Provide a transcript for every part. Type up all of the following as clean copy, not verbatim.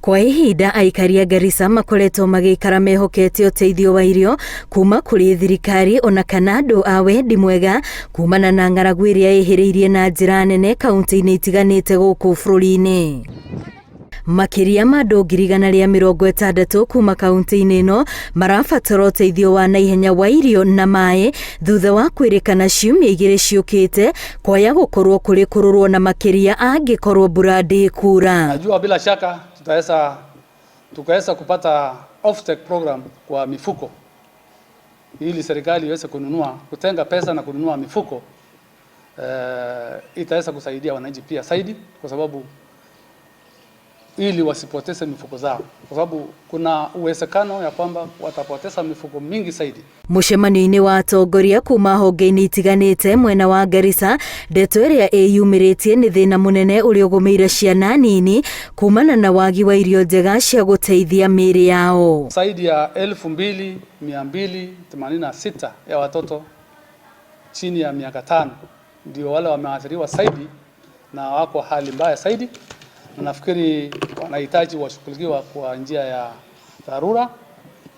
Kwa ihinda aikari a Garissa makoretwo magĩikara mehokete ũteithio wa irio kuma kũrĩ thirikari ona kana andũ a wendi mwega kumana na ng'aragu ĩrĩa ĩhĩrĩirie na njĩra nene kaunti-inĩ itiganĩte gũkũ bũrũri-inĩ. Makĩria ma andũ 160 kuma kaunti-inĩ ĩno marabatara ũteithio wa naihenya wa irio na maĩ thutha wa kwĩrĩkana ciumia 2 ciũkĩte kwaya gũkorwo kũrĩ kũrũrwo na makĩria angĩkorwo mbura ndĩkura. Najua bila shaka tukaweza kupata off-take program kwa mifuko ili serikali iweze kutenga pesa na kununua mifuko. Itaweza kusaidia wananchi pia zaidi kwa sababu ili wasipoteze mifuko zao, kwa sababu kuna uwezekano ya kwamba watapoteza mifuko mingi zaidi. Mũcemanio-inĩ wa atongoria kuma honge-inĩ itiganĩte mwena wa Garissa, ndeto ĩrĩa ĩyumĩrĩtie nĩ thĩna mũnene ũrĩa ũgũmĩire ciana nini kumana na wagi wa irio njega cia gũteithia mĩĩrĩ yao. Zaidi ya 2286 ya watoto chini ya miaka 5 ndio wale wameathiriwa zaidi na wako hali mbaya zaidi. Nafikiri wanahitaji washughulikiwa kwa njia ya dharura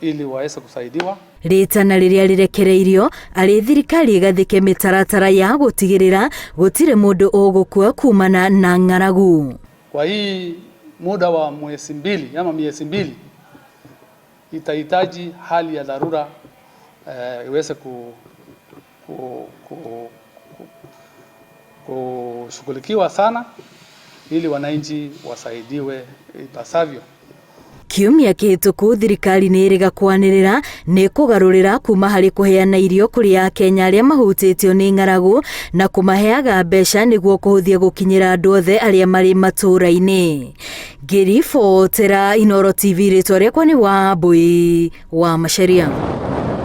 ili waweze kusaidiwa. Ritana rĩrĩa rĩrekereirio arĩ thirikari ĩgathĩke mĩtaratara ya gũtigĩrĩra gũtirĩ mũndũ ũgũkua kumana na ng'aragu. Kwa hii muda wa miezi 2 itahitaji hali ya dharura iweze kushughulikiwa sana ili wananchi wasaidiwe ipasavyo. Kiumia kĩhĩtũku thirikari nĩ ĩrĩga kwanĩrĩra nĩ kũgarũrĩra kuma harĩ kũheana irio kũrĩ Akenya arĩa mahutĩtio nĩ ng'aragu na kũmaheaga mbeca nĩguo kũhũthia gũkinyĩra andũ othe arĩa marĩ matũũra-inĩ. Ngĩribotera Inooro TV, rĩtwa rĩakwa nĩ Wambui wa Macharia.